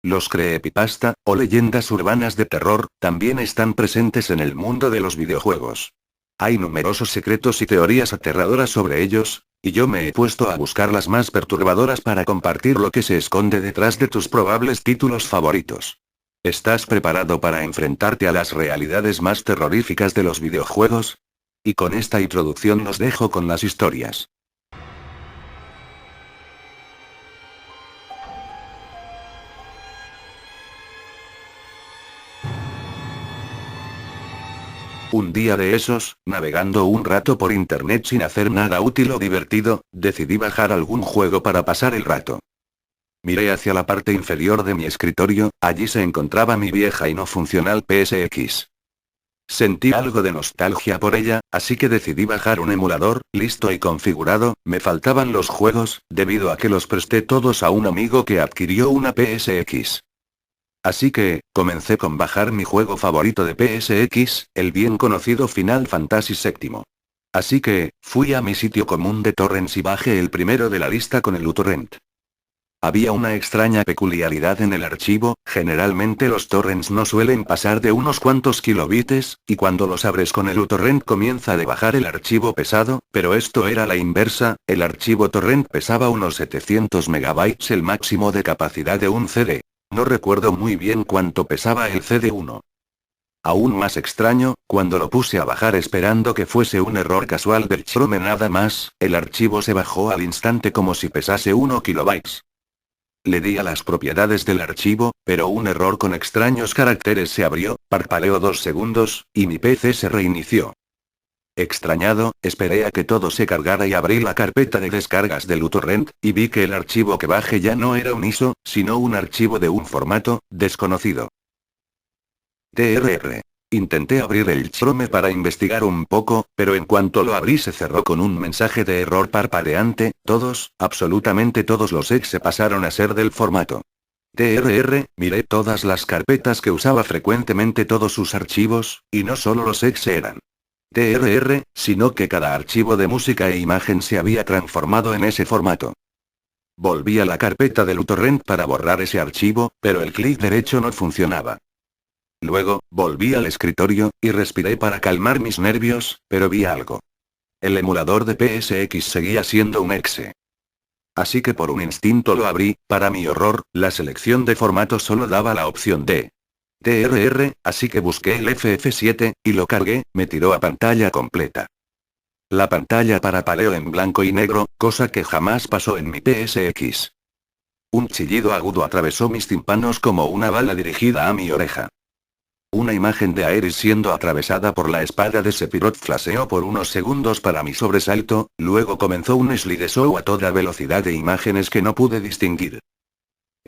Los creepypasta, o leyendas urbanas de terror, también están presentes en el mundo de los videojuegos. Hay numerosos secretos y teorías aterradoras sobre ellos, y yo me he puesto a buscar las más perturbadoras para compartir lo que se esconde detrás de tus probables títulos favoritos. ¿Estás preparado para enfrentarte a las realidades más terroríficas de los videojuegos? Y con esta introducción los dejo con las historias. Un día de esos, navegando un rato por internet sin hacer nada útil o divertido, decidí bajar algún juego para pasar el rato. Miré hacia la parte inferior de mi escritorio, allí se encontraba mi vieja y no funcional PSX. Sentí algo de nostalgia por ella, así que decidí bajar un emulador, listo y configurado. Me faltaban los juegos, debido a que los presté todos a un amigo que adquirió una PSX. Así que, comencé con bajar mi juego favorito de PSX, el bien conocido Final Fantasy VII. Así que, fui a mi sitio común de torrents y bajé el primero de la lista con el uTorrent. Había una extraña peculiaridad en el archivo, generalmente los torrents no suelen pasar de unos cuantos kilobytes, y cuando los abres con el uTorrent comienza de bajar el archivo pesado, pero esto era la inversa, el archivo torrent pesaba unos 700 megabytes, el máximo de capacidad de un CD. No recuerdo muy bien cuánto pesaba el CD1. Aún más extraño, cuando lo puse a bajar esperando que fuese un error casual del Chrome nada más, el archivo se bajó al instante como si pesase 1 kilobytes. Le di a las propiedades del archivo, pero un error con extraños caracteres se abrió, parpadeó 2 segundos, y mi PC se reinició. Extrañado, esperé a que todo se cargara y abrí la carpeta de descargas del uTorrent, y vi que el archivo que bajé ya no era un ISO, sino un archivo de un formato desconocido. TRR. Intenté abrir el Chrome para investigar un poco, pero en cuanto lo abrí se cerró con un mensaje de error parpadeante. Todos, absolutamente todos los exe pasaron a ser del formato TRR. Miré todas las carpetas que usaba frecuentemente, todos sus archivos, y no solo los exe eran TRR, sino que cada archivo de música e imagen se había transformado en ese formato. Volví a la carpeta del uTorrent para borrar ese archivo, pero el clic derecho no funcionaba. Luego, volví al escritorio, y respiré para calmar mis nervios, pero vi algo. El emulador de PSX seguía siendo un exe. Así que por un instinto lo abrí. Para mi horror, la selección de formato solo daba la opción de TRR, así que busqué el FF7, y lo cargué. Me tiró a pantalla completa. La pantalla parpadeó en blanco y negro, cosa que jamás pasó en mi PSX. Un chillido agudo atravesó mis tímpanos como una bala dirigida a mi oreja. Una imagen de Aerys siendo atravesada por la espada de Sephiroth flasheó por unos segundos para mi sobresalto, luego comenzó un slideshow a toda velocidad de imágenes que no pude distinguir.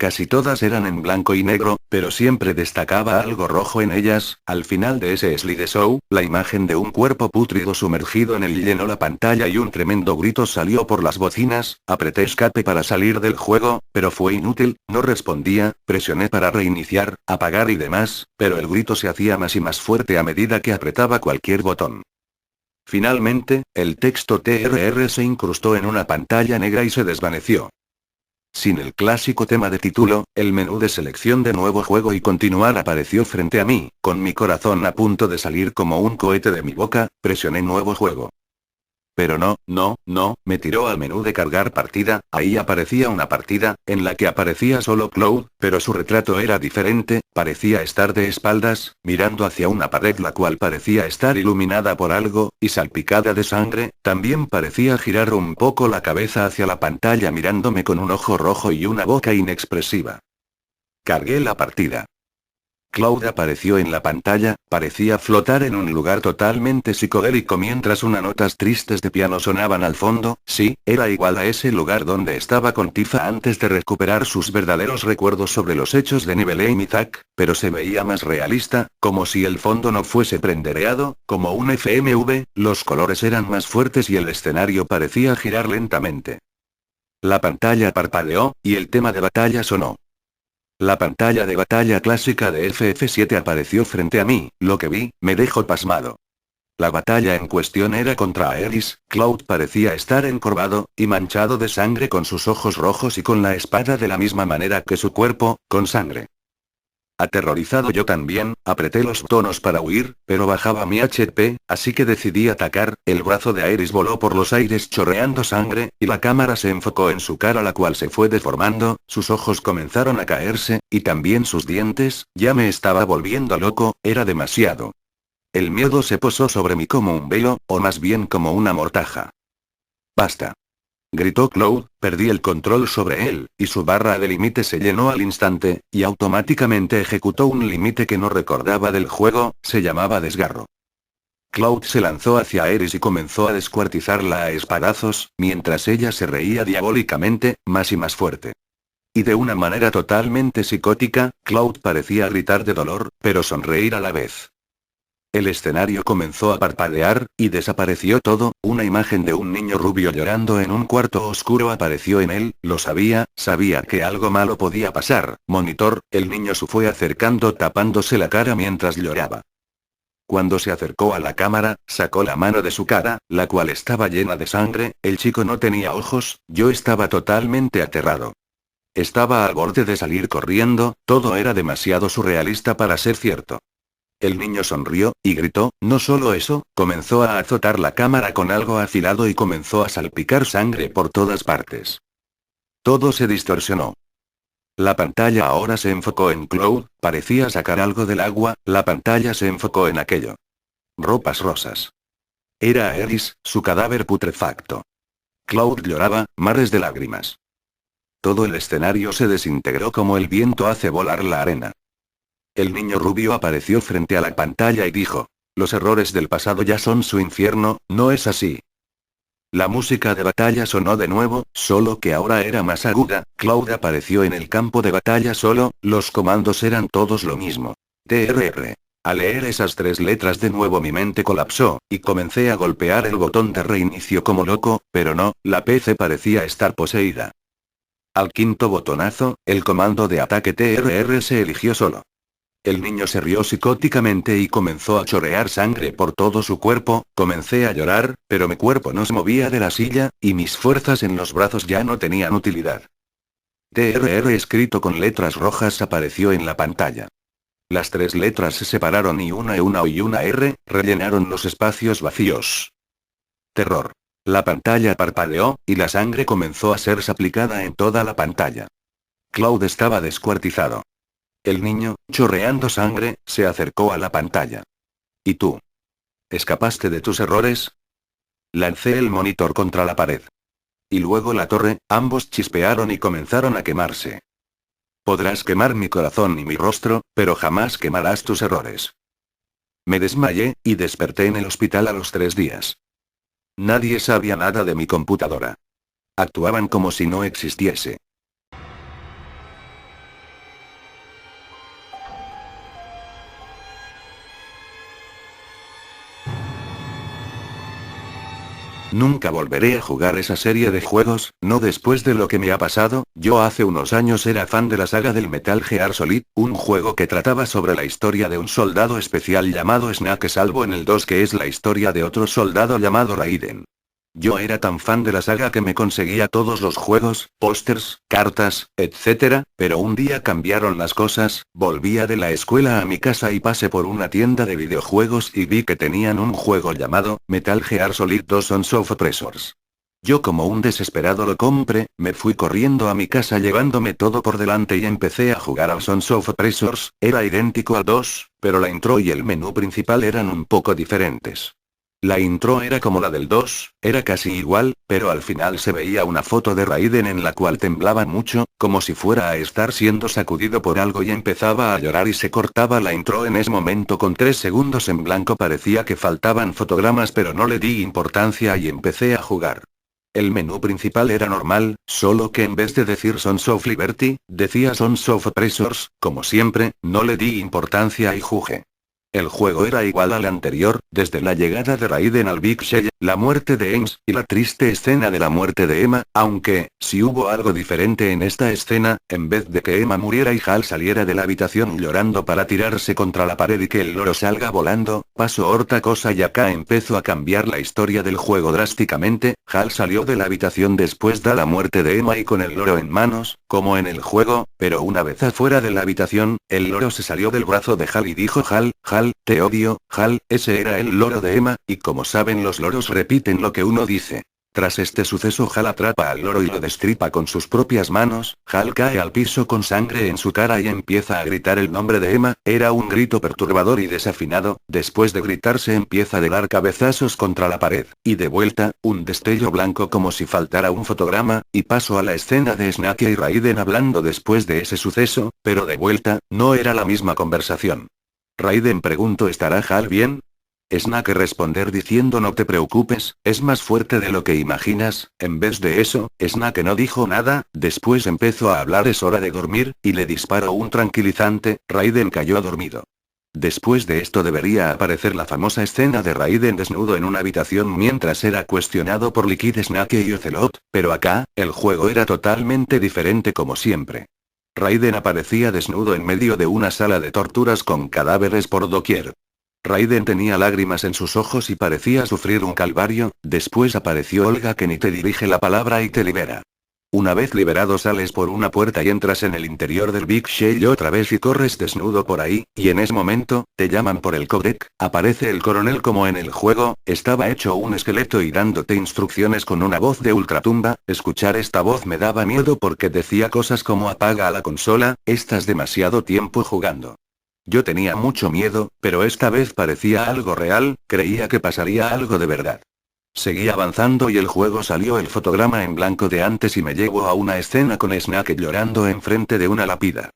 Casi todas eran en blanco y negro, pero siempre destacaba algo rojo en ellas. Al final de ese slideshow, la imagen de un cuerpo pútrido sumergido en él llenó la pantalla y un tremendo grito salió por las bocinas. Apreté escape para salir del juego, pero fue inútil, no respondía. Presioné para reiniciar, apagar y demás, pero el grito se hacía más y más fuerte a medida que apretaba cualquier botón. Finalmente, el texto TRR se incrustó en una pantalla negra y se desvaneció. Sin el clásico tema de título, el menú de selección de nuevo juego y continuar apareció frente a mí. Con mi corazón a punto de salir como un cohete de mi boca, presioné nuevo juego. Pero no, me tiró al menú de cargar partida. Ahí aparecía una partida, en la que aparecía solo Cloud, pero su retrato era diferente. Parecía estar de espaldas, mirando hacia una pared la cual parecía estar iluminada por algo, y salpicada de sangre. También parecía girar un poco la cabeza hacia la pantalla mirándome con un ojo rojo y una boca inexpresiva. Cargué la partida. Cloud apareció en la pantalla, parecía flotar en un lugar totalmente psicodélico mientras unas notas tristes de piano sonaban al fondo. Sí, era igual a ese lugar donde estaba con Tifa antes de recuperar sus verdaderos recuerdos sobre los hechos de Nibelheim y Zack, pero se veía más realista, como si el fondo no fuese prendereado, como un FMV, los colores eran más fuertes y el escenario parecía girar lentamente. La pantalla parpadeó, y el tema de batalla sonó. La pantalla de batalla clásica de FF7 apareció frente a mí. Lo que vi, me dejó pasmado. La batalla en cuestión era contra Aeris. Cloud parecía estar encorvado, y manchado de sangre con sus ojos rojos y con la espada de la misma manera que su cuerpo, con sangre. Aterrorizado yo también, apreté los botones para huir, pero bajaba mi HP, así que decidí atacar. El brazo de Aeris voló por los aires chorreando sangre, y la cámara se enfocó en su cara, la cual se fue deformando, sus ojos comenzaron a caerse, y también sus dientes. Ya me estaba volviendo loco, era demasiado. El miedo se posó sobre mí como un velo, o más bien como una mortaja. «Basta», gritó Cloud, perdí el control sobre él, y su barra de límite se llenó al instante, y automáticamente ejecutó un límite que no recordaba del juego, se llamaba desgarro. Cloud se lanzó hacia Aeris y comenzó a descuartizarla a espadazos, mientras ella se reía diabólicamente, más y más fuerte. Y de una manera totalmente psicótica, Cloud parecía gritar de dolor, pero sonreír a la vez. El escenario comenzó a parpadear, y desapareció todo. Una imagen de un niño rubio llorando en un cuarto oscuro apareció en él. Lo sabía que algo malo podía pasar. Monitor, el niño se fue acercando tapándose la cara mientras lloraba. Cuando se acercó a la cámara, sacó la mano de su cara, la cual estaba llena de sangre. El chico no tenía ojos. Yo estaba totalmente aterrado. Estaba al borde de salir corriendo, todo era demasiado surrealista para ser cierto. El niño sonrió, y gritó. No solo eso, comenzó a azotar la cámara con algo afilado y comenzó a salpicar sangre por todas partes. Todo se distorsionó. La pantalla ahora se enfocó en Cloud, parecía sacar algo del agua. La pantalla se enfocó en aquello. Ropas rosas. Era Aeris, su cadáver putrefacto. Cloud lloraba, mares de lágrimas. Todo el escenario se desintegró como el viento hace volar la arena. El niño rubio apareció frente a la pantalla y dijo: «Los errores del pasado ya son su infierno, ¿no es así?». La música de batalla sonó de nuevo, solo que ahora era más aguda. Cloud apareció en el campo de batalla solo, los comandos eran todos lo mismo. TRR. Al leer esas 3 letras de nuevo mi mente colapsó, y comencé a golpear el botón de reinicio como loco, pero no, la PC parecía estar poseída. Al quinto botonazo, el comando de ataque TRR se eligió solo. El niño se rió psicóticamente y comenzó a chorrear sangre por todo su cuerpo. Comencé a llorar, pero mi cuerpo no se movía de la silla, y mis fuerzas en los brazos ya no tenían utilidad. TRR escrito con letras rojas apareció en la pantalla. Las 3 letras se separaron y una O y una R, rellenaron los espacios vacíos. Terror. La pantalla parpadeó, y la sangre comenzó a ser aplicada en toda la pantalla. Cloud estaba descuartizado. El niño, chorreando sangre, se acercó a la pantalla. ¿Y tú? ¿Escapaste de tus errores? Lancé el monitor contra la pared. Y luego la torre, ambos chispearon y comenzaron a quemarse. Podrás quemar mi corazón y mi rostro, pero jamás quemarás tus errores. Me desmayé, y desperté en el hospital a los 3 días. Nadie sabía nada de mi computadora. Actuaban como si no existiese. Nunca volveré a jugar esa serie de juegos, no después de lo que me ha pasado. Yo hace unos años era fan de la saga del Metal Gear Solid, un juego que trataba sobre la historia de un soldado especial llamado Snake, salvo en el 2 que es la historia de otro soldado llamado Raiden. Yo era tan fan de la saga que me conseguía todos los juegos, pósters, cartas, etc., pero un día cambiaron las cosas. Volvía de la escuela a mi casa y pasé por una tienda de videojuegos y vi que tenían un juego llamado Metal Gear Solid 2 Sons of Oppressors. Yo como un desesperado lo compré, me fui corriendo a mi casa llevándome todo por delante y empecé a jugar al Sons of Oppressors. Era idéntico al 2, pero la intro y el menú principal eran un poco diferentes. La intro era como la del 2, era casi igual, pero al final se veía una foto de Raiden en la cual temblaba mucho, como si fuera a estar siendo sacudido por algo, y empezaba a llorar y se cortaba la intro en ese momento con 3 segundos en blanco. Parecía que faltaban fotogramas, pero no le di importancia y empecé a jugar. El menú principal era normal, solo que en vez de decir Sons of Liberty, decía Sons of Oppressors. Como siempre, no le di importancia y jugué. El juego era igual al anterior, desde la llegada de Raiden al Big Shell, la muerte de Ames, y la triste escena de la muerte de Emma, aunque, si hubo algo diferente en esta escena, en vez de que Emma muriera y Hal saliera de la habitación llorando para tirarse contra la pared y que el loro salga volando, pasó otra cosa y acá empezó a cambiar la historia del juego drásticamente. Hal salió de la habitación después de la muerte de Emma y con el loro en manos, como en el juego, pero una vez afuera de la habitación, el loro se salió del brazo de Hal y dijo: Hal, te odio, Hal, ese era el loro de Emma, y como saben los loros repiten lo que uno dice. Tras este suceso Hal atrapa al loro y lo destripa con sus propias manos. Hal cae al piso con sangre en su cara y empieza a gritar el nombre de Emma. Era un grito perturbador y desafinado. Después de gritar se empieza a dar cabezazos contra la pared, y de vuelta, un destello blanco como si faltara un fotograma, y paso a la escena de Snake y Raiden hablando después de ese suceso, pero de vuelta, no era la misma conversación. Raiden preguntó: ¿estará Hal bien? Snake responder diciendo: no te preocupes, es más fuerte de lo que imaginas. En vez de eso, Snake no dijo nada, después empezó a hablar: es hora de dormir, y le disparó un tranquilizante. Raiden cayó dormido. Después de esto debería aparecer la famosa escena de Raiden desnudo en una habitación mientras era cuestionado por Liquid Snake y Ocelot, pero acá, el juego era totalmente diferente como siempre. Raiden aparecía desnudo en medio de una sala de torturas con cadáveres por doquier. Raiden tenía lágrimas en sus ojos y parecía sufrir un calvario. Después apareció Olga Kenny, te dirige la palabra y te libera. Una vez liberado sales por una puerta y entras en el interior del Big Shell otra vez y corres desnudo por ahí, y en ese momento, te llaman por el codec, aparece el coronel como en el juego, estaba hecho un esqueleto y dándote instrucciones con una voz de ultratumba. Escuchar esta voz me daba miedo porque decía cosas como: apaga a la consola, estás demasiado tiempo jugando. Yo tenía mucho miedo, pero esta vez parecía algo real, creía que pasaría algo de verdad. Seguí avanzando y el juego salió el fotograma en blanco de antes y me llevó a una escena con Snake llorando enfrente de una lápida.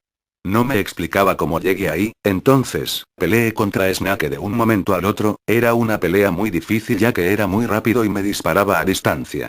No me explicaba cómo llegué ahí. Entonces, peleé contra Snake de un momento al otro. Era una pelea muy difícil ya que era muy rápido y me disparaba a distancia.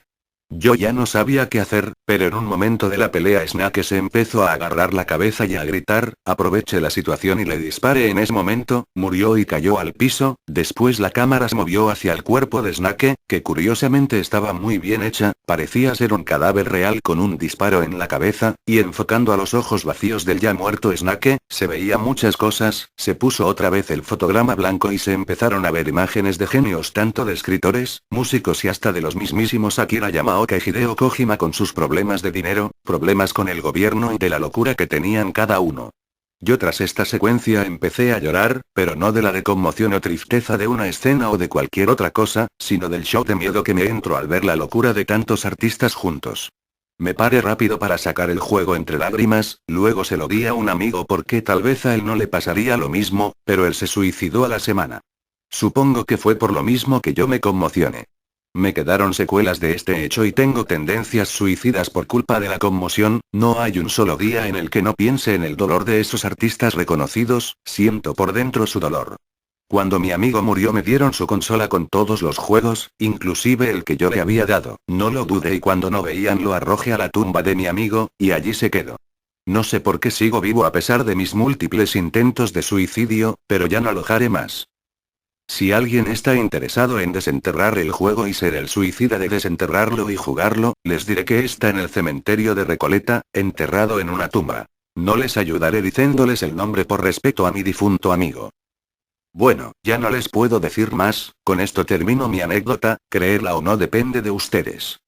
Yo ya no sabía qué hacer, pero en un momento de la pelea Snake se empezó a agarrar la cabeza y a gritar: aproveché la situación y le disparé en ese momento. Murió y cayó al piso. Después la cámara se movió hacia el cuerpo de Snake, que curiosamente estaba muy bien hecha, parecía ser un cadáver real con un disparo en la cabeza, y enfocando a los ojos vacíos del ya muerto Snake, se veía muchas cosas. Se puso otra vez el fotograma blanco y se empezaron a ver imágenes de genios tanto de escritores, músicos y hasta de los mismísimos Akira Yamaoka y Hideo Kojima con sus problemas de dinero, problemas con el gobierno y de la locura que tenían cada uno. Yo tras esta secuencia empecé a llorar, pero no de la de conmoción o tristeza de una escena o de cualquier otra cosa, sino del shock de miedo que me entró al ver la locura de tantos artistas juntos. Me paré rápido para sacar el juego entre lágrimas, luego se lo di a un amigo porque tal vez a él no le pasaría lo mismo, pero él se suicidó a la semana. Supongo que fue por lo mismo que yo me conmocioné. Me quedaron secuelas de este hecho y tengo tendencias suicidas por culpa de la conmoción. No hay un solo día en el que no piense en el dolor de esos artistas reconocidos, siento por dentro su dolor. Cuando mi amigo murió me dieron su consola con todos los juegos, inclusive el que yo le había dado. No lo dudé y cuando no veían lo arrojé a la tumba de mi amigo, y allí se quedó. No sé por qué sigo vivo a pesar de mis múltiples intentos de suicidio, pero ya no alojaré más. Si alguien está interesado en desenterrar el juego y ser el suicida de desenterrarlo y jugarlo, les diré que está en el cementerio de Recoleta, enterrado en una tumba. No les ayudaré diciéndoles el nombre por respeto a mi difunto amigo. Bueno, ya no les puedo decir más, con esto termino mi anécdota, creerla o no depende de ustedes.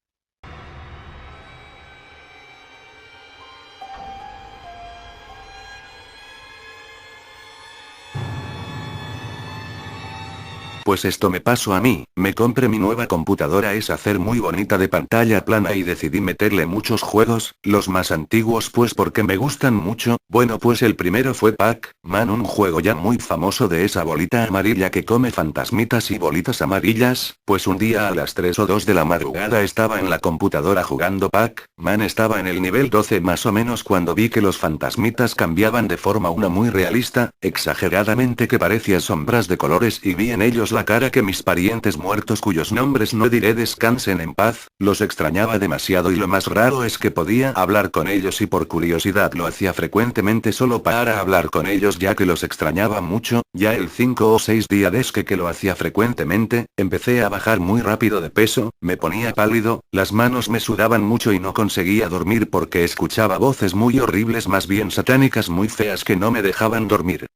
Pues esto me pasó a mí, me compré mi nueva computadora, es hacer muy bonita de pantalla plana y decidí meterle muchos juegos, los más antiguos pues porque me gustan mucho. Bueno pues el primero fue Pac-Man, un juego ya muy famoso de esa bolita amarilla que come fantasmitas y bolitas amarillas. Pues un día a las 3 o 2 de la madrugada estaba en la computadora jugando Pac-Man, estaba en el nivel 12 más o menos cuando vi que los fantasmitas cambiaban de forma una muy realista, exageradamente que parecía sombras de colores y vi en ellos la cara que mis parientes muertos cuyos nombres no diré descansen en paz, los extrañaba demasiado y lo más raro es que podía hablar con ellos y por curiosidad lo hacía frecuentemente solo para hablar con ellos ya que los extrañaba mucho, ya el 5 o 6 días desde que lo hacía frecuentemente, empecé a bajar muy rápido de peso, me ponía pálido, las manos me sudaban mucho y no conseguía dormir porque escuchaba voces muy horribles más bien satánicas muy feas que no me dejaban dormir.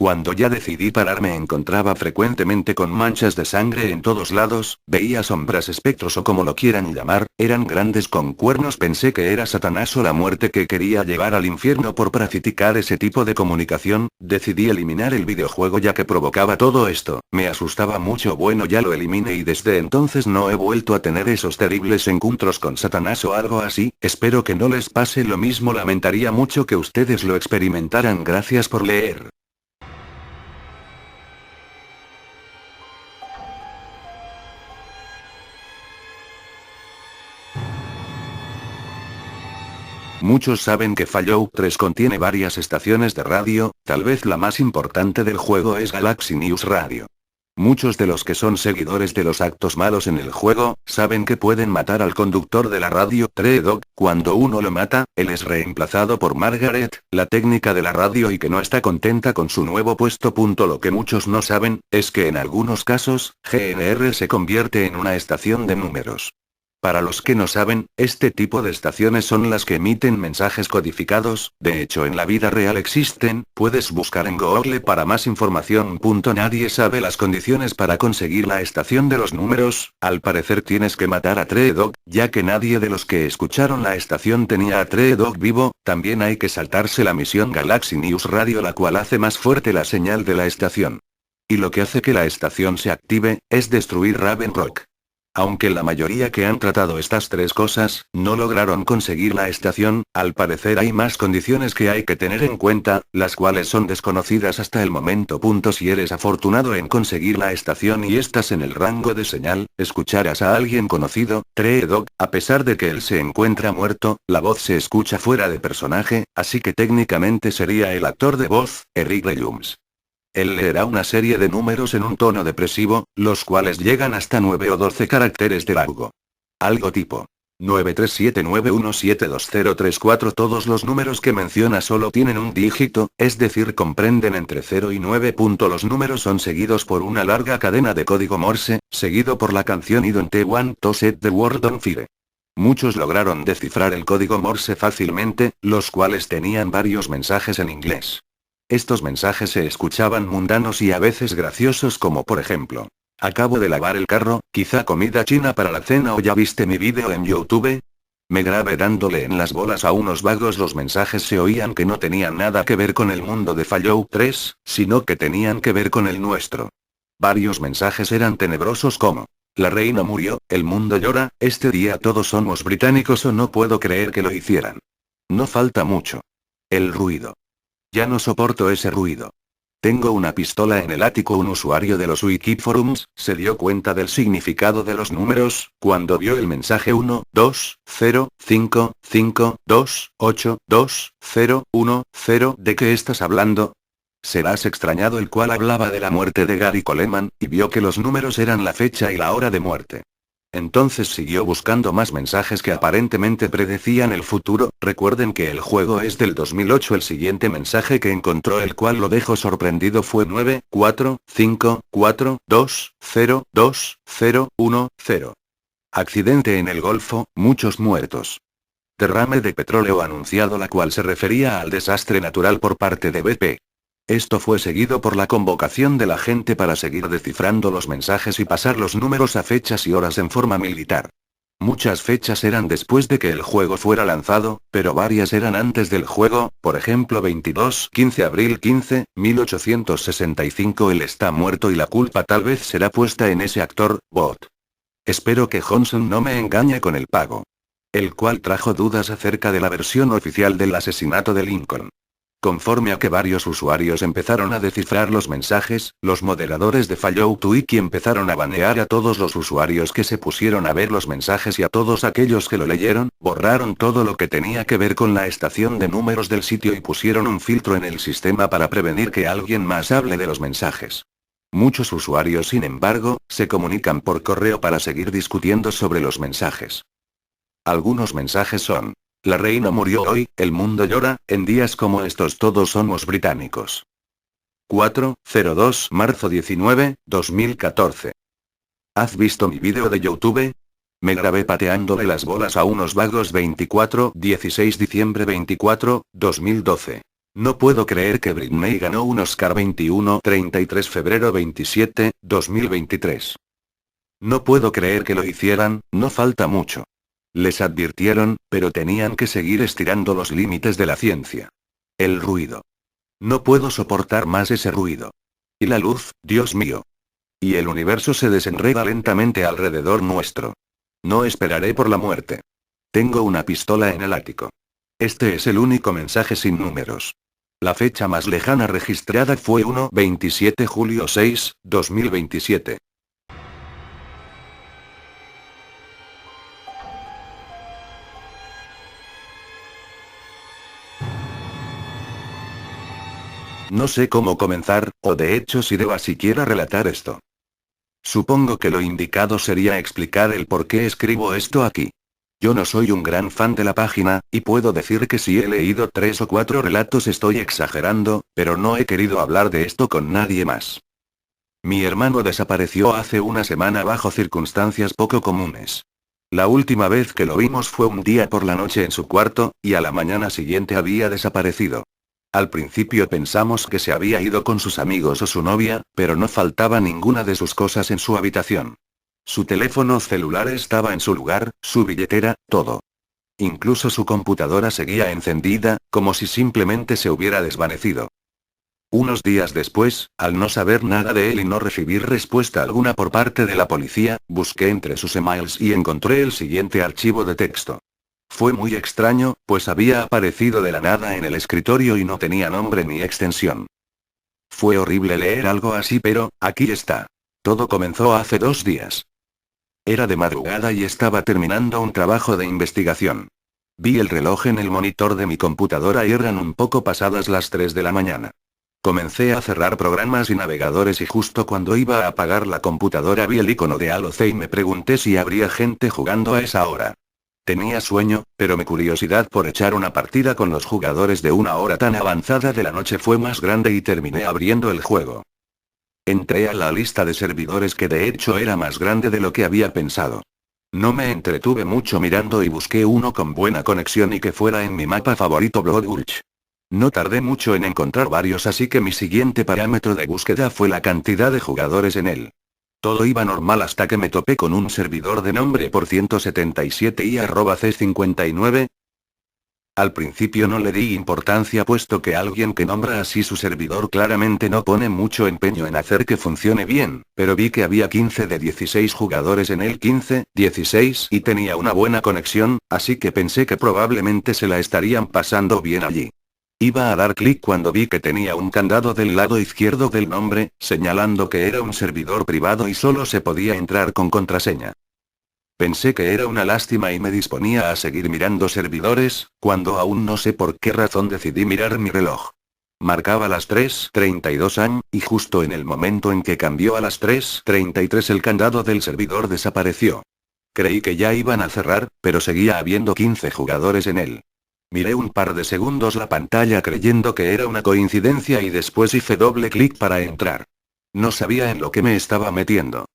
Cuando ya decidí parar me encontraba frecuentemente con manchas de sangre en todos lados, veía sombras, espectros o como lo quieran llamar, eran grandes con cuernos, pensé que era Satanás o la muerte que quería llevar al infierno por practicar ese tipo de comunicación, decidí eliminar el videojuego ya que provocaba todo esto, me asustaba mucho, bueno ya lo eliminé y desde entonces no he vuelto a tener esos terribles encuentros con Satanás o algo así, espero que no les pase lo mismo, lamentaría mucho que ustedes lo experimentaran, gracias por leer. Muchos saben que Fallout 3 contiene varias estaciones de radio, tal vez la más importante del juego es Galaxy News Radio. Muchos de los que son seguidores de los actos malos en el juego, saben que pueden matar al conductor de la radio, Tree-Dog, cuando uno lo mata, él es reemplazado por Margaret, la técnica de la radio y que no está contenta con su nuevo puesto. Lo que muchos no saben, es que en algunos casos, GNR se convierte en una estación de números. Para los que no saben, este tipo de estaciones son las que emiten mensajes codificados, de hecho en la vida real existen, puedes buscar en Google para más información. Nadie sabe las condiciones para conseguir la estación de los números, al parecer tienes que matar a Tree-Dog, ya que nadie de los que escucharon la estación tenía a Tree-Dog vivo, también hay que saltarse la misión Galaxy News Radio la cual hace más fuerte la señal de la estación. Y lo que hace que la estación se active, es destruir Raven Rock. Aunque la mayoría que han tratado estas tres cosas, no lograron conseguir la estación, al parecer hay más condiciones que hay que tener en cuenta, las cuales son desconocidas hasta el momento. Si eres afortunado en conseguir la estación y estás en el rango de señal, escucharás a alguien conocido, Tree-Dog, a pesar de que él se encuentra muerto, la voz se escucha fuera de personaje, así que técnicamente sería el actor de voz, Eric Regiums. Él leerá una serie de números en un tono depresivo, los cuales llegan hasta 9 o 12 caracteres de largo. Algo tipo 93791720034. Todos los números que menciona solo tienen un dígito, es decir comprenden entre 0 y 9. Los números son seguidos por una larga cadena de código Morse, seguido por la canción I don't want to set the world on fire. Muchos lograron descifrar el código Morse fácilmente, los cuales tenían varios mensajes en inglés. Estos mensajes se escuchaban mundanos y a veces graciosos como por ejemplo, acabo de lavar el carro, quizá comida china para la cena o ya viste mi vídeo en YouTube. Me grabé dándole en las bolas a unos vagos. Los mensajes se oían que no tenían nada que ver con el mundo de Fallout 3, sino que tenían que ver con el nuestro. Varios mensajes eran tenebrosos como, la reina murió, el mundo llora, este día todos somos británicos o no puedo creer que lo hicieran. No falta mucho. El ruido. Ya no soporto ese ruido. Tengo una pistola en el ático. Un usuario de los Wikiforums se dio cuenta del significado de los números, cuando vio el mensaje 1, 2, 0, 5, 5, 2, 8, 2, 0, 1, 0. ¿De qué estás hablando? Serás extrañado, el cual hablaba de la muerte de Gary Coleman, y vio que los números eran la fecha y la hora de muerte. Entonces siguió buscando más mensajes que aparentemente predecían el futuro. Recuerden que el juego es del 2008. El siguiente mensaje que encontró, el cual lo dejó sorprendido, fue 9, 4, 5, 4, 2, 0, 2, 0, 1, 0. Accidente en el Golfo, muchos muertos. Derrame de petróleo anunciado, la cual se refería al desastre natural por parte de BP. Esto fue seguido por la convocación de la gente para seguir descifrando los mensajes y pasar los números a fechas y horas en forma militar. Muchas fechas eran después de que el juego fuera lanzado, pero varias eran antes del juego, por ejemplo 15 abril 15, 1865. Él está muerto y la culpa tal vez será puesta en ese actor, Bot. Espero que Johnson no me engañe con el pago. El cual trajo dudas acerca de la versión oficial del asesinato de Lincoln. Conforme a que varios usuarios empezaron a descifrar los mensajes, los moderadores de Fallout Wiki empezaron a banear a todos los usuarios que se pusieron a ver los mensajes y a todos aquellos que lo leyeron, borraron todo lo que tenía que ver con la estación de números del sitio y pusieron un filtro en el sistema para prevenir que alguien más hable de los mensajes. Muchos usuarios, sin embargo, se comunican por correo para seguir discutiendo sobre los mensajes. Algunos mensajes son: la reina murió hoy, el mundo llora, en días como estos todos somos británicos. 402 marzo 19, 2014. ¿Has visto mi vídeo de YouTube? Me grabé pateándole las bolas a unos vagos 16 diciembre 2012. No puedo creer que Britney ganó un Oscar 33 febrero 2023. No puedo creer que lo hicieran, no falta mucho. Les advirtieron, pero tenían que seguir estirando los límites de la ciencia. El ruido. No puedo soportar más ese ruido. Y la luz, Dios mío. Y el universo se desenreda lentamente alrededor nuestro. No esperaré por la muerte. Tengo una pistola en el ático. Este es el único mensaje sin números. La fecha más lejana registrada fue 27 julio 6, 2027. No sé cómo comenzar, o de hecho si deba siquiera relatar esto. Supongo que lo indicado sería explicar el por qué escribo esto aquí. Yo no soy un gran fan de la página, y puedo decir que si he leído 3 o 4 relatos estoy exagerando, pero no he querido hablar de esto con nadie más. Mi hermano desapareció hace una semana bajo circunstancias poco comunes. La última vez que lo vimos fue un día por la noche en su cuarto, y a la mañana siguiente había desaparecido. Al principio pensamos que se había ido con sus amigos o su novia, pero no faltaba ninguna de sus cosas en su habitación. Su teléfono celular estaba en su lugar, su billetera, todo. Incluso su computadora seguía encendida, como si simplemente se hubiera desvanecido. Unos días después, al no saber nada de él y no recibir respuesta alguna por parte de la policía, busqué entre sus emails y encontré el siguiente archivo de texto. Fue muy extraño, pues había aparecido de la nada en el escritorio y no tenía nombre ni extensión. Fue horrible leer algo así, pero, aquí está. Todo comenzó hace 2 días. Era de madrugada y estaba terminando un trabajo de investigación. Vi el reloj en el monitor de mi computadora y eran un poco pasadas las 3 de la mañana. Comencé a cerrar programas y navegadores y justo cuando iba a apagar la computadora vi el icono de Aloce y me pregunté si habría gente jugando a esa hora. Tenía sueño, pero mi curiosidad por echar una partida con los jugadores de una hora tan avanzada de la noche fue más grande y terminé abriendo el juego. Entré a la lista de servidores que de hecho era más grande de lo que había pensado. No me entretuve mucho mirando y busqué uno con buena conexión y que fuera en mi mapa favorito Blood Gulch. No tardé mucho en encontrar varios, así que mi siguiente parámetro de búsqueda fue la cantidad de jugadores en él. Todo iba normal hasta que me topé con un servidor de nombre por 177 y @c59. Al principio no le di importancia puesto que alguien que nombra así su servidor claramente no pone mucho empeño en hacer que funcione bien, pero vi que había 15 de 16 jugadores en él, 15, 16 y tenía una buena conexión, así que pensé que probablemente se la estarían pasando bien allí. Iba a dar clic cuando vi que tenía un candado del lado izquierdo del nombre, señalando que era un servidor privado y solo se podía entrar con contraseña. Pensé que era una lástima y me disponía a seguir mirando servidores, cuando aún no sé por qué razón decidí mirar mi reloj. Marcaba las 3:32 am, y justo en el momento en que cambió a las 3:33 el candado del servidor desapareció. Creí que ya iban a cerrar, pero seguía habiendo 15 jugadores en él. Miré un par de segundos la pantalla creyendo que era una coincidencia y después hice doble clic para entrar. No sabía en lo que me estaba metiendo.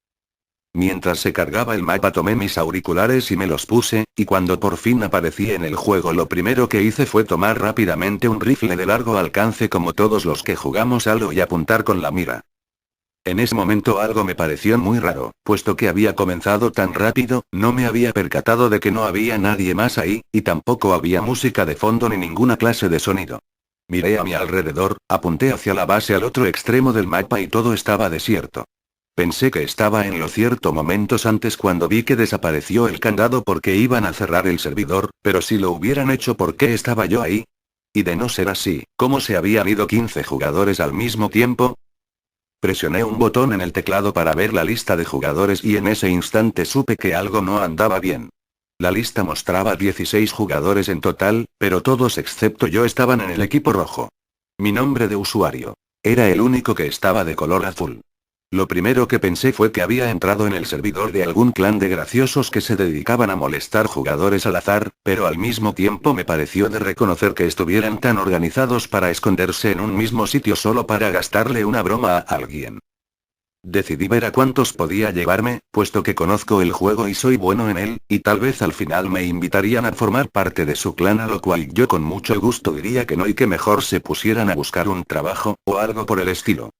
Mientras se cargaba el mapa tomé mis auriculares y me los puse, y cuando por fin aparecí en el juego lo primero que hice fue tomar rápidamente un rifle de largo alcance como todos los que jugamos Halo y apuntar con la mira. En ese momento algo me pareció muy raro, puesto que había comenzado tan rápido, no me había percatado de que no había nadie más ahí, y tampoco había música de fondo ni ninguna clase de sonido. Miré a mi alrededor, apunté hacia la base al otro extremo del mapa y todo estaba desierto. Pensé que estaba en lo cierto momentos antes cuando vi que desapareció el candado porque iban a cerrar el servidor, pero si lo hubieran hecho, ¿por qué estaba yo ahí? Y de no ser así, ¿cómo se habían ido 15 jugadores al mismo tiempo? Presioné un botón en el teclado para ver la lista de jugadores y en ese instante supe que algo no andaba bien. La lista mostraba 16 jugadores en total, pero todos excepto yo estaban en el equipo rojo. Mi nombre de usuario. Era el único que estaba de color azul. Lo primero que pensé fue que había entrado en el servidor de algún clan de graciosos que se dedicaban a molestar jugadores al azar, pero al mismo tiempo me pareció de reconocer que estuvieran tan organizados para esconderse en un mismo sitio solo para gastarle una broma a alguien. Decidí ver a cuántos podía llevarme, puesto que conozco el juego y soy bueno en él, y tal vez al final me invitarían a formar parte de su clan, a lo cual yo con mucho gusto diría que no y que mejor se pusieran a buscar un trabajo, o algo por el estilo.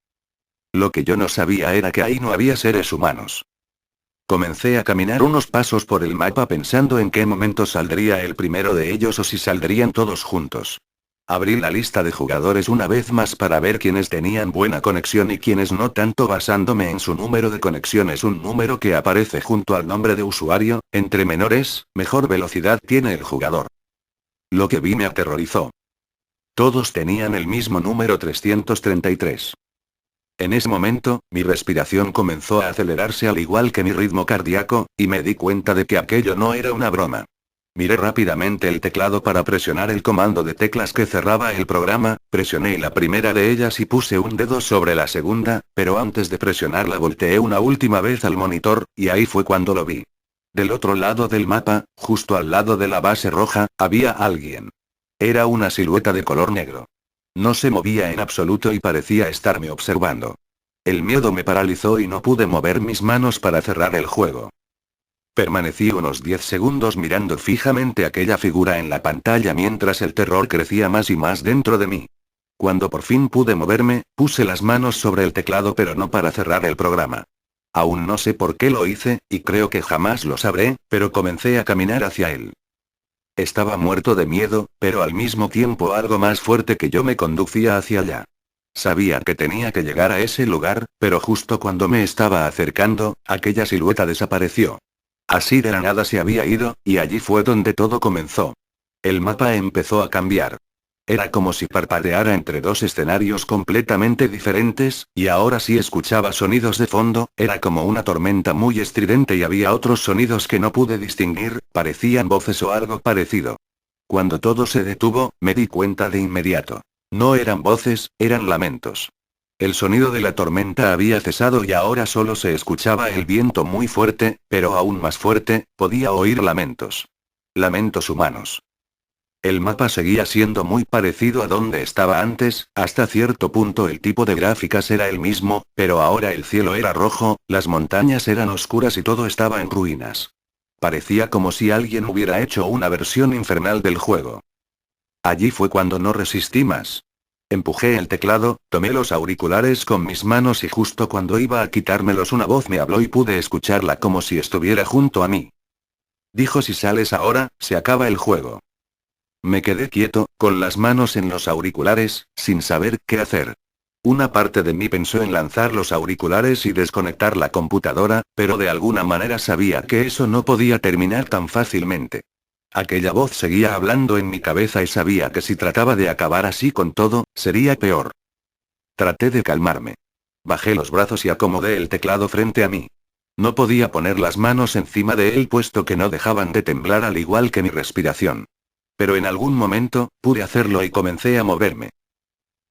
Lo que yo no sabía era que ahí no había seres humanos. Comencé a caminar unos pasos por el mapa pensando en qué momento saldría el primero de ellos o si saldrían todos juntos. Abrí la lista de jugadores una vez más para ver quiénes tenían buena conexión y quiénes no tanto, basándome en su número de conexiones, un número que aparece junto al nombre de usuario. Entre menores, mejor velocidad tiene el jugador. Lo que vi me aterrorizó. Todos tenían el mismo número, 333. En ese momento, mi respiración comenzó a acelerarse al igual que mi ritmo cardíaco, y me di cuenta de que aquello no era una broma. Miré rápidamente el teclado para presionar el comando de teclas que cerraba el programa, presioné la primera de ellas y puse un dedo sobre la segunda, pero antes de presionarla volteé una última vez al monitor, y ahí fue cuando lo vi. Del otro lado del mapa, justo al lado de la base roja, había alguien. Era una silueta de color negro. No se movía en absoluto y parecía estarme observando. El miedo me paralizó y no pude mover mis manos para cerrar el juego. Permanecí unos 10 segundos mirando fijamente aquella figura en la pantalla mientras el terror crecía más y más dentro de mí. Cuando por fin pude moverme, puse las manos sobre el teclado, pero no para cerrar el programa. Aún no sé por qué lo hice, y creo que jamás lo sabré, pero comencé a caminar hacia él. Estaba muerto de miedo, pero al mismo tiempo algo más fuerte que yo me conducía hacia allá. Sabía que tenía que llegar a ese lugar, pero justo cuando me estaba acercando, aquella silueta desapareció. Así de la nada se había ido, y allí fue donde todo comenzó. El mapa empezó a cambiar. Era como si parpadeara entre dos escenarios completamente diferentes, y ahora sí escuchaba sonidos de fondo. Era como una tormenta muy estridente y había otros sonidos que no pude distinguir, parecían voces o algo parecido. Cuando todo se detuvo, me di cuenta de inmediato. No eran voces, eran lamentos. El sonido de la tormenta había cesado y ahora solo se escuchaba el viento muy fuerte, pero aún más fuerte, podía oír lamentos. Lamentos humanos. El mapa seguía siendo muy parecido a donde estaba antes, hasta cierto punto el tipo de gráficas era el mismo, pero ahora el cielo era rojo, las montañas eran oscuras y todo estaba en ruinas. Parecía como si alguien hubiera hecho una versión infernal del juego. Allí fue cuando no resistí más. Empujé el teclado, tomé los auriculares con mis manos y justo cuando iba a quitármelos una voz me habló y pude escucharla como si estuviera junto a mí. Dijo: si sales ahora, se acaba el juego. Me quedé quieto, con las manos en los auriculares, sin saber qué hacer. Una parte de mí pensó en lanzar los auriculares y desconectar la computadora, pero de alguna manera sabía que eso no podía terminar tan fácilmente. Aquella voz seguía hablando en mi cabeza y sabía que si trataba de acabar así con todo, sería peor. Traté de calmarme. Bajé los brazos y acomodé el teclado frente a mí. No podía poner las manos encima de él puesto que no dejaban de temblar al igual que mi respiración. Pero en algún momento, pude hacerlo y comencé a moverme.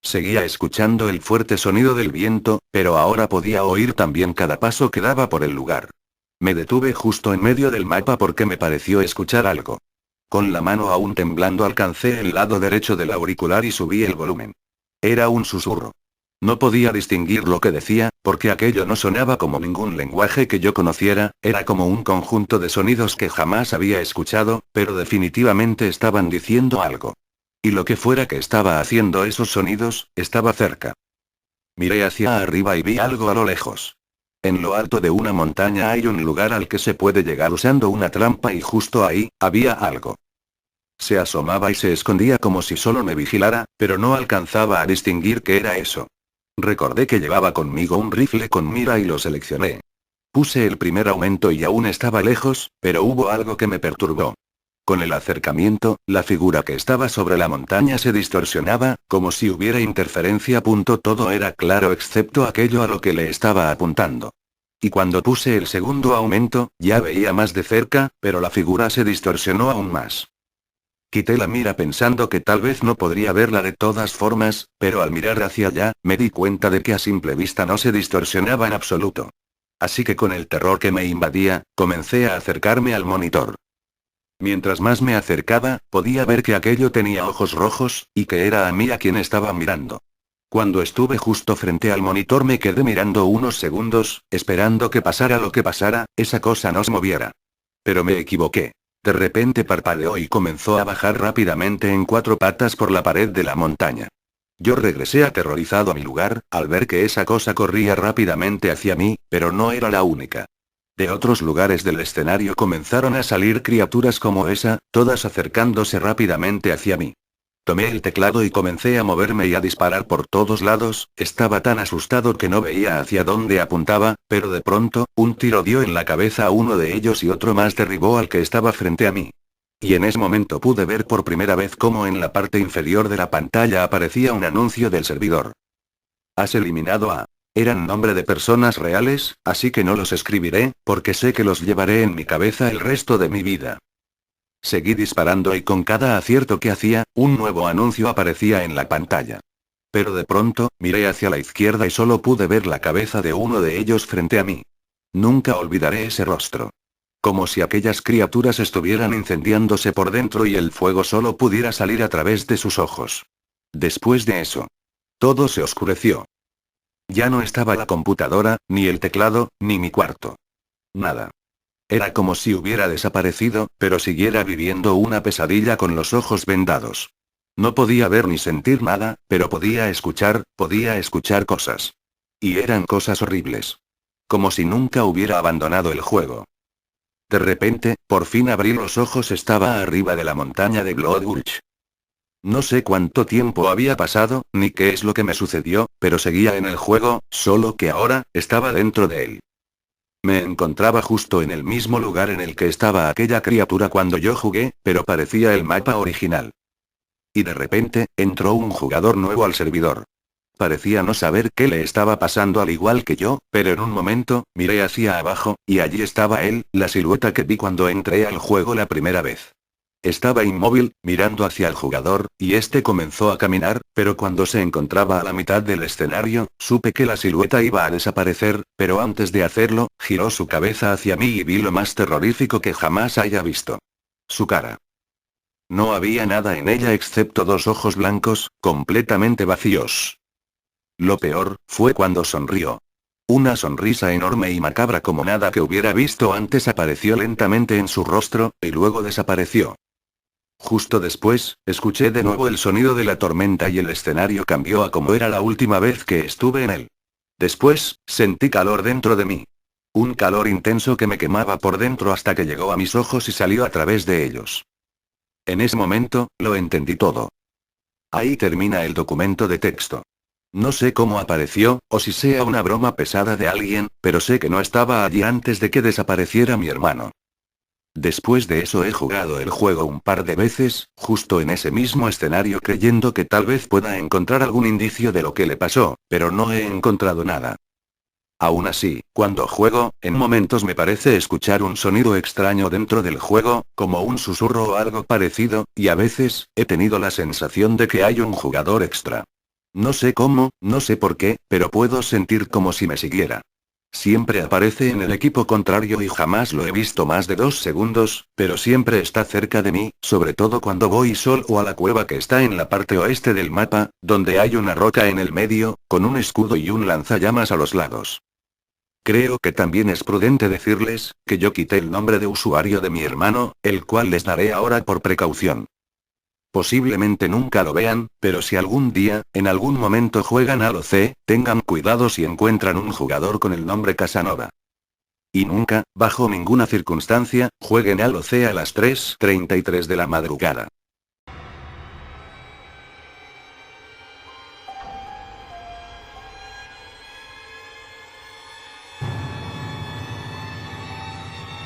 Seguía escuchando el fuerte sonido del viento, pero ahora podía oír también cada paso que daba por el lugar. Me detuve justo en medio del mapa porque me pareció escuchar algo. Con la mano aún temblando alcancé el lado derecho del auricular y subí el volumen. Era un susurro. No podía distinguir lo que decía, porque aquello no sonaba como ningún lenguaje que yo conociera, era como un conjunto de sonidos que jamás había escuchado, pero definitivamente estaban diciendo algo. Y lo que fuera que estaba haciendo esos sonidos, estaba cerca. Miré hacia arriba y vi algo a lo lejos. En lo alto de una montaña hay un lugar al que se puede llegar usando una trampa y justo ahí, había algo. Se asomaba y se escondía como si solo me vigilara, pero no alcanzaba a distinguir qué era eso. Recordé que llevaba conmigo un rifle con mira y lo seleccioné. Puse el primer aumento y aún estaba lejos, pero hubo algo que me perturbó. Con el acercamiento, la figura que estaba sobre la montaña se distorsionaba, como si hubiera interferencia. Todo era claro excepto aquello a lo que le estaba apuntando. Y cuando puse el segundo aumento, ya veía más de cerca, pero la figura se distorsionó aún más. Quité la mira pensando que tal vez no podría verla de todas formas, pero al mirar hacia allá, me di cuenta de que a simple vista no se distorsionaba en absoluto. Así que con el terror que me invadía, comencé a acercarme al monitor. Mientras más me acercaba, podía ver que aquello tenía ojos rojos, y que era a mí a quien estaba mirando. Cuando estuve justo frente al monitor me quedé mirando unos segundos, esperando que pasara lo que pasara, esa cosa no se moviera. Pero me equivoqué. De repente parpadeó y comenzó a bajar rápidamente en 4 patas por la pared de la montaña. Yo regresé aterrorizado a mi lugar, al ver que esa cosa corría rápidamente hacia mí, pero no era la única. De otros lugares del escenario comenzaron a salir criaturas como esa, todas acercándose rápidamente hacia mí. Tomé el teclado y comencé a moverme y a disparar por todos lados, estaba tan asustado que no veía hacia dónde apuntaba, pero de pronto, un tiro dio en la cabeza a uno de ellos y otro más derribó al que estaba frente a mí. Y en ese momento pude ver por primera vez cómo en la parte inferior de la pantalla aparecía un anuncio del servidor. Has eliminado a... Eran nombre de personas reales, así que no los escribiré, porque sé que los llevaré en mi cabeza el resto de mi vida. Seguí disparando y con cada acierto que hacía, un nuevo anuncio aparecía en la pantalla. Pero de pronto, miré hacia la izquierda y solo pude ver la cabeza de uno de ellos frente a mí. Nunca olvidaré ese rostro. Como si aquellas criaturas estuvieran incendiándose por dentro y el fuego solo pudiera salir a través de sus ojos. Después de eso, todo se oscureció. Ya no estaba la computadora, ni el teclado, ni mi cuarto. Nada. Era como si hubiera desaparecido, pero siguiera viviendo una pesadilla con los ojos vendados. No podía ver ni sentir nada, pero podía escuchar cosas. Y eran cosas horribles. Como si nunca hubiera abandonado el juego. De repente, por fin abrí los ojos, estaba arriba de la montaña de Blood Gulch. No sé cuánto tiempo había pasado, ni qué es lo que me sucedió, pero seguía en el juego, solo que ahora, estaba dentro de él. Me encontraba justo en el mismo lugar en el que estaba aquella criatura cuando yo jugué, pero parecía el mapa original. Y de repente, entró un jugador nuevo al servidor. Parecía no saber qué le estaba pasando al igual que yo, pero en un momento, miré hacia abajo, y allí estaba él, la silueta que vi cuando entré al juego la primera vez. Estaba inmóvil, mirando hacia el jugador, y este comenzó a caminar, pero cuando se encontraba a la mitad del escenario, supe que la silueta iba a desaparecer, pero antes de hacerlo, giró su cabeza hacia mí y vi lo más terrorífico que jamás haya visto. Su cara. No había nada en ella excepto 2 ojos blancos, completamente vacíos. Lo peor, fue cuando sonrió. Una sonrisa enorme y macabra como nada que hubiera visto antes apareció lentamente en su rostro, y luego desapareció. Justo después, escuché de nuevo el sonido de la tormenta y el escenario cambió a como era la última vez que estuve en él. Después, sentí calor dentro de mí. Un calor intenso que me quemaba por dentro hasta que llegó a mis ojos y salió a través de ellos. En ese momento, lo entendí todo. Ahí termina el documento de texto. No sé cómo apareció, o si sea una broma pesada de alguien, pero sé que no estaba allí antes de que desapareciera mi hermano. Después de eso he jugado el juego un par de veces, justo en ese mismo escenario creyendo que tal vez pueda encontrar algún indicio de lo que le pasó, pero no he encontrado nada. Aún así, cuando juego, en momentos me parece escuchar un sonido extraño dentro del juego, como un susurro o algo parecido, y a veces, he tenido la sensación de que hay un jugador extra. No sé cómo, no sé por qué, pero puedo sentir como si me siguiera. Siempre aparece en el equipo contrario y jamás lo he visto más de 2 segundos, pero siempre está cerca de mí, sobre todo cuando voy solo a la cueva que está en la parte oeste del mapa, donde hay una roca en el medio, con un escudo y un lanzallamas a los lados. Creo que también es prudente decirles, que yo quité el nombre de usuario de mi hermano, el cual les daré ahora por precaución. Posiblemente nunca lo vean, pero si algún día, en algún momento juegan Halo C, tengan cuidado si encuentran un jugador con el nombre Casanova. Y nunca, bajo ninguna circunstancia, jueguen Halo C a las 3:33 de la madrugada.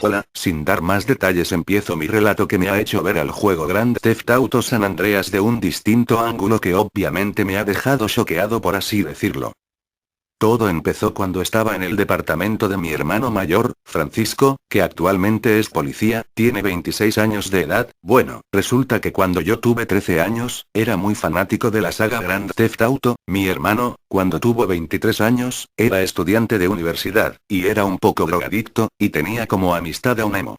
Hola, sin dar más detalles empiezo mi relato que me ha hecho ver al juego Grand Theft Auto San Andreas de un distinto ángulo que obviamente me ha dejado choqueado por así decirlo. Todo empezó cuando estaba en el departamento de mi hermano mayor, Francisco, que actualmente es policía, tiene 26 años de edad. Bueno, resulta que cuando yo tuve 13 años, era muy fanático de la saga Grand Theft Auto. Mi hermano, cuando tuvo 23 años, era estudiante de universidad, y era un poco drogadicto, y tenía como amistad a un emo.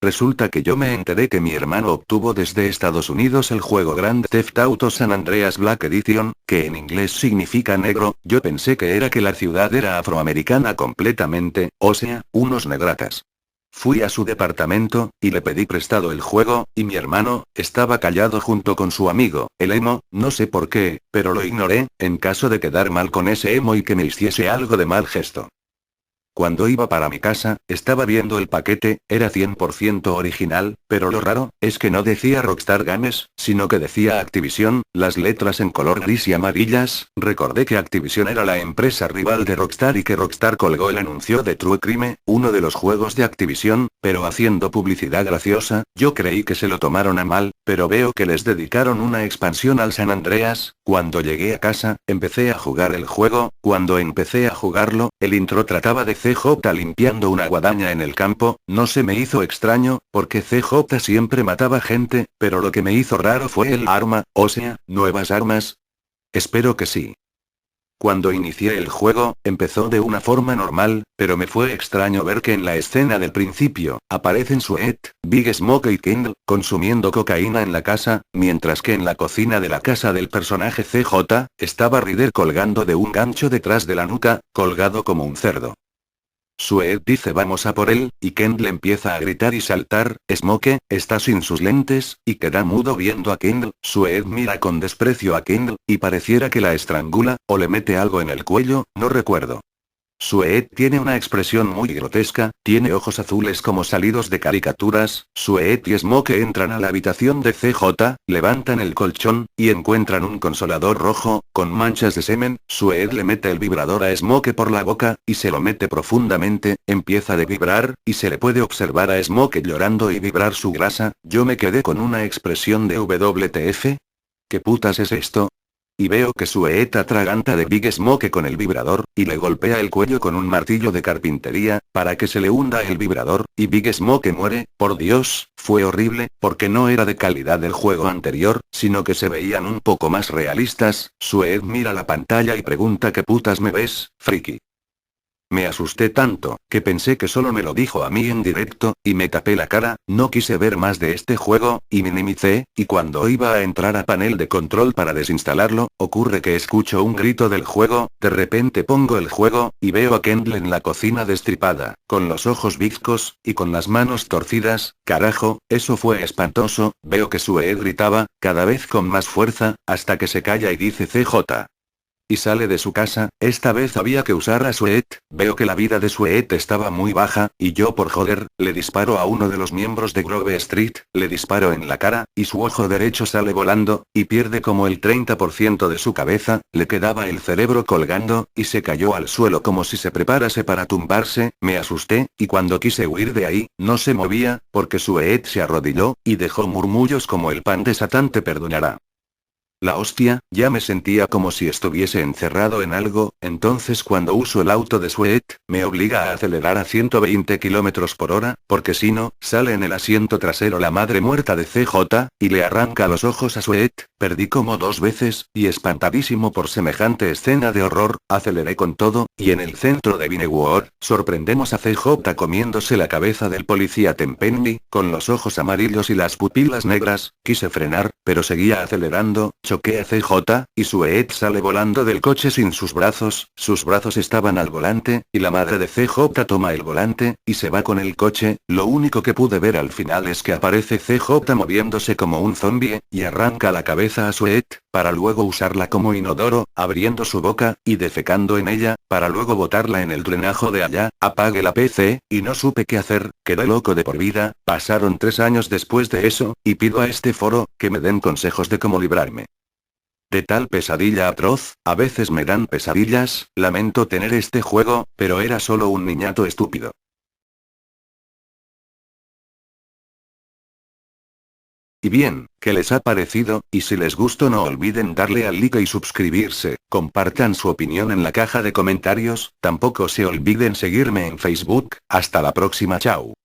Resulta que yo me enteré que mi hermano obtuvo desde Estados Unidos el juego Grand Theft Auto San Andreas Black Edition, que en inglés significa negro. Yo pensé que era que la ciudad era afroamericana completamente, o sea, unos negratas. Fui a su departamento, y le pedí prestado el juego, y mi hermano, estaba callado junto con su amigo, el emo, no sé por qué, pero lo ignoré, en caso de quedar mal con ese emo y que me hiciese algo de mal gesto. Cuando iba para mi casa, estaba viendo el paquete, era 100% original, pero lo raro, es que no decía Rockstar Games, sino que decía Activision, las letras en color gris y amarillas. Recordé que Activision era la empresa rival de Rockstar y que Rockstar colgó el anuncio de True Crime, uno de los juegos de Activision, pero haciendo publicidad graciosa. Yo creí que se lo tomaron a mal, pero veo que les dedicaron una expansión al San Andreas. Cuando llegué a casa, empecé a jugar el juego. Cuando empecé a jugarlo, el intro trataba de CJ limpiando una guadaña en el campo. No se me hizo extraño, porque CJ siempre mataba gente, pero lo que me hizo raro fue el arma, o sea, nuevas armas. Espero que sí. Cuando inicié el juego, empezó de una forma normal, pero me fue extraño ver que en la escena del principio, aparecen Sweat, Big Smoke y Kendall, consumiendo cocaína en la casa, mientras que en la cocina de la casa del personaje CJ, estaba Ryder colgando de un gancho detrás de la nuca, colgado como un cerdo. Sweet dice vamos a por él, y Kendall empieza a gritar y saltar. Smoke, está sin sus lentes, y queda mudo viendo a Kendall. Sweet mira con desprecio a Kendall, y pareciera que la estrangula, o le mete algo en el cuello, no recuerdo. Sweet tiene una expresión muy grotesca, tiene ojos azules como salidos de caricaturas. Sweet y Smoke entran a la habitación de CJ, levantan el colchón, y encuentran un consolador rojo, con manchas de semen. Sweet le mete el vibrador a Smoke por la boca, y se lo mete profundamente, empieza de vibrar, y se le puede observar a Smoke llorando y vibrar su grasa. Yo me quedé con una expresión de WTF. ¿Qué putas es esto? Y veo que Sweet atraganta de Big Smoke con el vibrador, y le golpea el cuello con un martillo de carpintería, para que se le hunda el vibrador, y Big Smoke muere. Por Dios, fue horrible, porque no era de calidad del juego anterior, sino que se veían un poco más realistas. Sweet mira la pantalla y pregunta ¿qué putas me ves, friki? Me asusté tanto, que pensé que solo me lo dijo a mí en directo, y me tapé la cara. No quise ver más de este juego, y minimicé, y cuando iba a entrar a panel de control para desinstalarlo, ocurre que escucho un grito del juego. De repente pongo el juego, y veo a Kendall en la cocina destripada, con los ojos bizcos, y con las manos torcidas. Carajo, eso fue espantoso. Veo que Sue gritaba, cada vez con más fuerza, hasta que se calla y dice CJ. Y sale de su casa. Esta vez había que usar a Sweet. Veo que la vida de Sweet estaba muy baja, y yo por joder, le disparo a uno de los miembros de Grove Street, le disparo en la cara, y su ojo derecho sale volando, y pierde como el 30% de su cabeza. Le quedaba el cerebro colgando, y se cayó al suelo como si se preparase para tumbarse. Me asusté, y cuando quise huir de ahí, no se movía, porque Sweet se arrodilló, y dejó murmullos como el pan de Satán te perdonará. La hostia, ya me sentía como si estuviese encerrado en algo. Entonces cuando uso el auto de Sweet, me obliga a acelerar a 120 km por hora, porque si no, sale en el asiento trasero la madre muerta de CJ, y le arranca los ojos a Sweet. Perdí como 2 veces, y espantadísimo por semejante escena de horror, aceleré con todo, y en el centro de Vinewood, sorprendemos a CJ comiéndose la cabeza del policía Tempenny, con los ojos amarillos y las pupilas negras. Quise frenar, pero seguía acelerando. Choqué a CJ, y Sweet sale volando del coche sin sus brazos estaban al volante, y la madre de CJ toma el volante, y se va con el coche. Lo único que pude ver al final es que aparece CJ moviéndose como un zombie, y arranca la cabeza a Sweet, para luego usarla como inodoro, abriendo su boca, y defecando en ella, para luego botarla en el drenaje de allá. Apagué la PC, y no supe qué hacer, quedé loco de por vida. Pasaron 3 años después de eso, y pido a este foro, que me den consejos de cómo librarme de tal pesadilla atroz. A veces me dan pesadillas. Lamento tener este juego, pero era solo un niñato estúpido. Y bien, ¿qué les ha parecido? Y si les gustó no olviden darle al like y suscribirse, compartan su opinión en la caja de comentarios, tampoco se olviden seguirme en Facebook, hasta la próxima chao.